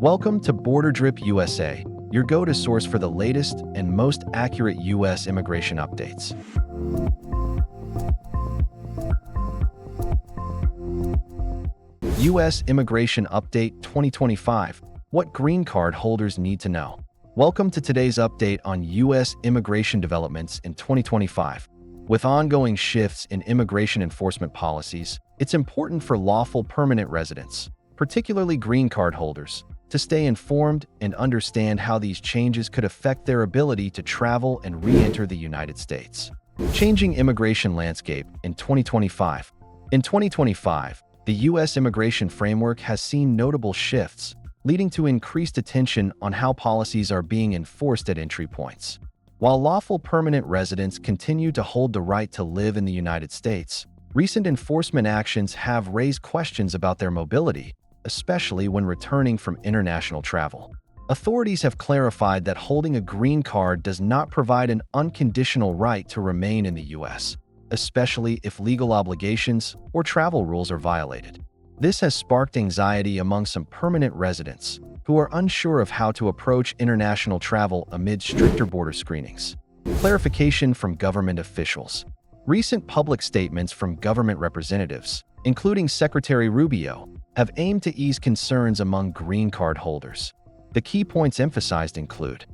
Welcome to BorderDrip USA, your go-to source for the latest and most accurate U.S. immigration updates. U.S. Immigration Update 2025: What green card holders need to know. Welcome to today's update on U.S. immigration developments in 2025. With ongoing shifts in immigration enforcement policies, it's important for lawful permanent residents, particularly green card holders, to stay informed and understand how these changes could affect their ability to travel and re-enter the United States. Changing immigration landscape in 2025. In 2025, the U.S. immigration framework has seen notable shifts, leading to increased attention on how policies are being enforced at entry points. While lawful permanent residents continue to hold the right to live in the United States, recent enforcement actions have raised questions about their mobility, especially when returning from international travel. Authorities have clarified that holding a green card does not provide an unconditional right to remain in the U.S., especially if legal obligations or travel rules are violated. This has sparked anxiety among some permanent residents who are unsure of how to approach international travel amid stricter border screenings. Clarification from government officials. Recent public statements from government representatives, including Secretary Rubio, have aimed to ease concerns among green card holders. The key points emphasized include: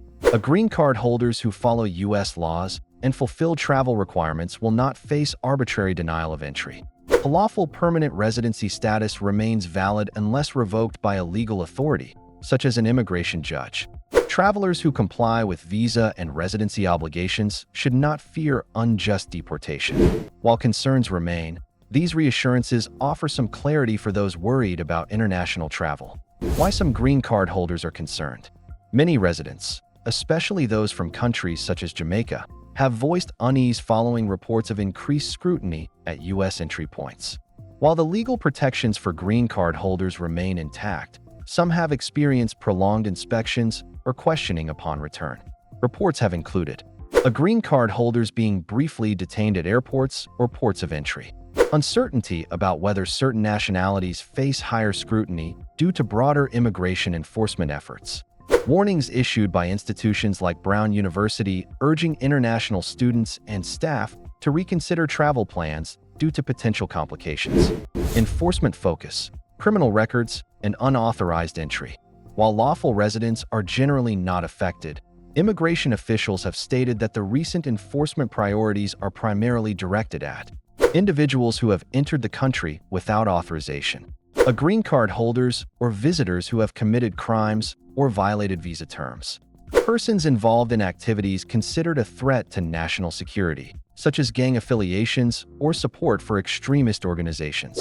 green card holders who follow U.S. laws and fulfill travel requirements will not face arbitrary denial of entry. A lawful permanent residency status remains valid unless revoked by a legal authority, such as an immigration judge. Travelers who comply with visa and residency obligations should not fear unjust deportation. While concerns remain, these reassurances offer some clarity for those worried about international travel. Why some green card holders are concerned. Many residents, especially those from countries such as Jamaica, have voiced unease following reports of increased scrutiny at U.S. entry points. While the legal protections for green card holders remain intact, some have experienced prolonged inspections or questioning upon return. Reports have included green card holders being briefly detained at airports or ports of entry, uncertainty about whether certain nationalities face higher scrutiny due to broader immigration enforcement efforts, warnings issued by institutions like Brown University urging international students and staff to reconsider travel plans due to potential complications, enforcement focus, criminal records, and unauthorized entry. While lawful residents are generally not affected, immigration officials have stated that the recent enforcement priorities are primarily directed at individuals who have entered the country without authorization, green card holders or visitors who have committed crimes or violated visa terms, persons involved in activities considered a threat to national security, such as gang affiliations or support for extremist organizations.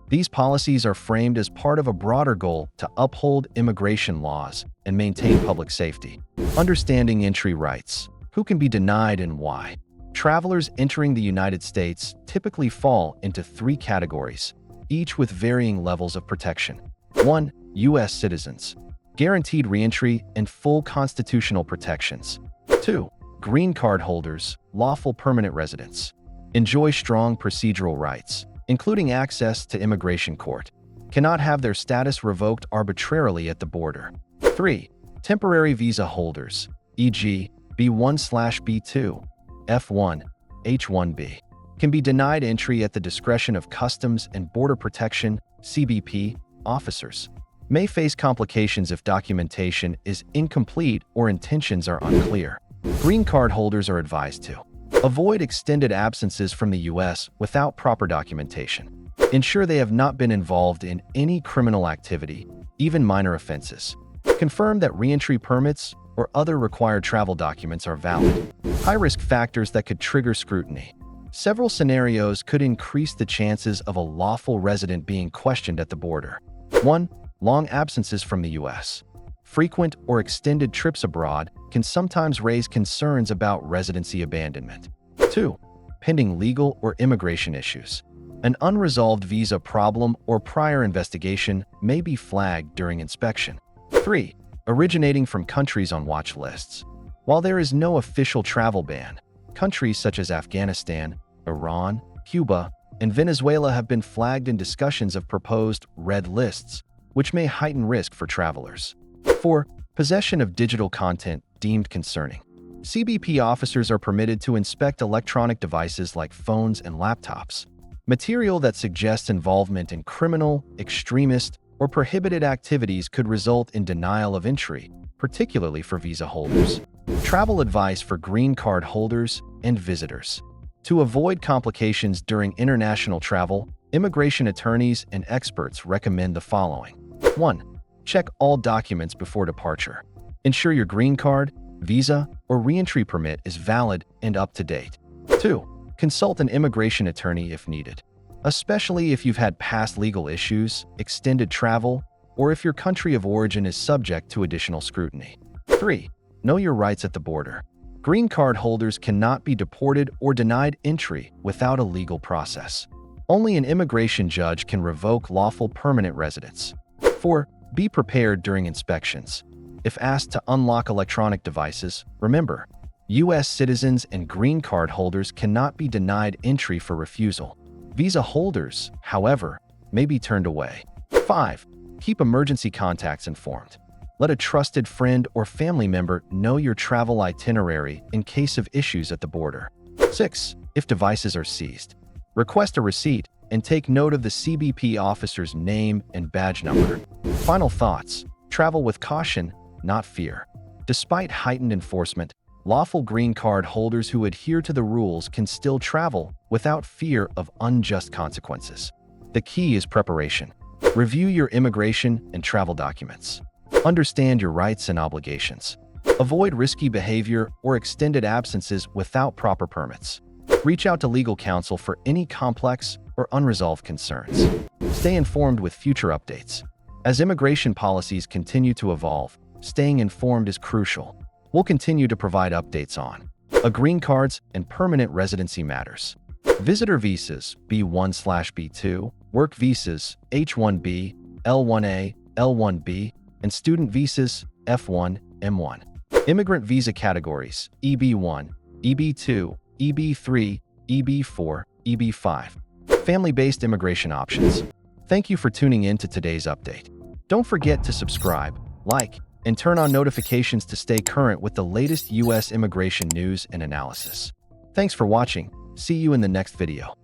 These policies are framed as part of a broader goal to uphold immigration laws and maintain public safety. Understanding entry rights. Who can be denied and why? Travelers entering the United States typically fall into three categories, each with varying levels of protection. 1. U.S. citizens. Guaranteed reentry and full constitutional protections. 2. Green card holders, lawful permanent residents. Enjoy strong procedural rights, including access to immigration court. Cannot have their status revoked arbitrarily at the border. 3. Temporary visa holders, e.g., B1/B2, F1, H1B, can be denied entry at the discretion of Customs and Border Protection (CBP) officers. May face complications if documentation is incomplete or intentions are unclear. Green card holders are advised to avoid extended absences from the U.S. without proper documentation. Ensure they have not been involved in any criminal activity, even minor offenses. Confirm that reentry permits or other required travel documents are valid. High-risk factors that could trigger scrutiny. Several scenarios could increase the chances of a lawful resident being questioned at the border. 1. Long absences from the U.S. Frequent or extended trips abroad can sometimes raise concerns about residency abandonment. 2. Pending legal or immigration issues. An unresolved visa problem or prior investigation may be flagged during inspection. 3. Originating from countries on watch lists. While there is no official travel ban, countries such as Afghanistan, Iran, Cuba, and Venezuela have been flagged in discussions of proposed red lists, which may heighten risk for travelers. 4. Possession of digital content deemed concerning. CBP officers are permitted to inspect electronic devices like phones and laptops. Material that suggests involvement in criminal, extremist, or prohibited activities could result in denial of entry, particularly for visa holders. Travel advice for green card holders and visitors. To avoid complications during international travel, immigration attorneys and experts recommend the following. 1. Check all documents before departure. Ensure your green card, visa, or reentry permit is valid and up to date. 2. Consult an immigration attorney if needed, especially if you've had past legal issues, extended travel, or if your country of origin is subject to additional scrutiny. 3. Know your rights at the border. Green card holders cannot be deported or denied entry without a legal process. Only an immigration judge can revoke lawful permanent residence. 4. Be prepared during inspections. If asked to unlock electronic devices, remember, U.S. citizens and green card holders cannot be denied entry for refusal. Visa holders, however, may be turned away. 5. Keep emergency contacts informed. Let a trusted friend or family member know your travel itinerary in case of issues at the border. 6. If devices are seized, request a receipt and take note of the CBP officer's name and badge number. Final thoughts. Travel with caution, not fear. Despite heightened enforcement, lawful green card holders who adhere to the rules can still travel without fear of unjust consequences. The key is preparation. Review your immigration and travel documents. Understand your rights and obligations. Avoid risky behavior or extended absences without proper permits. Reach out to legal counsel for any complex or unresolved concerns. Stay informed with future updates. As immigration policies continue to evolve, staying informed is crucial. We'll continue to provide updates on green cards and permanent residency matters, visitor visas B1/B2, work visas H1B, L1A, L1B, and student visas F1, M1. Immigrant visa categories EB1, EB2, EB3, EB4, EB5. Family-based immigration options. Thank you for tuning in to today's update. Don't forget to subscribe, like, and turn on notifications to stay current with the latest U.S. immigration news and analysis. Thanks for watching. See you in the next video.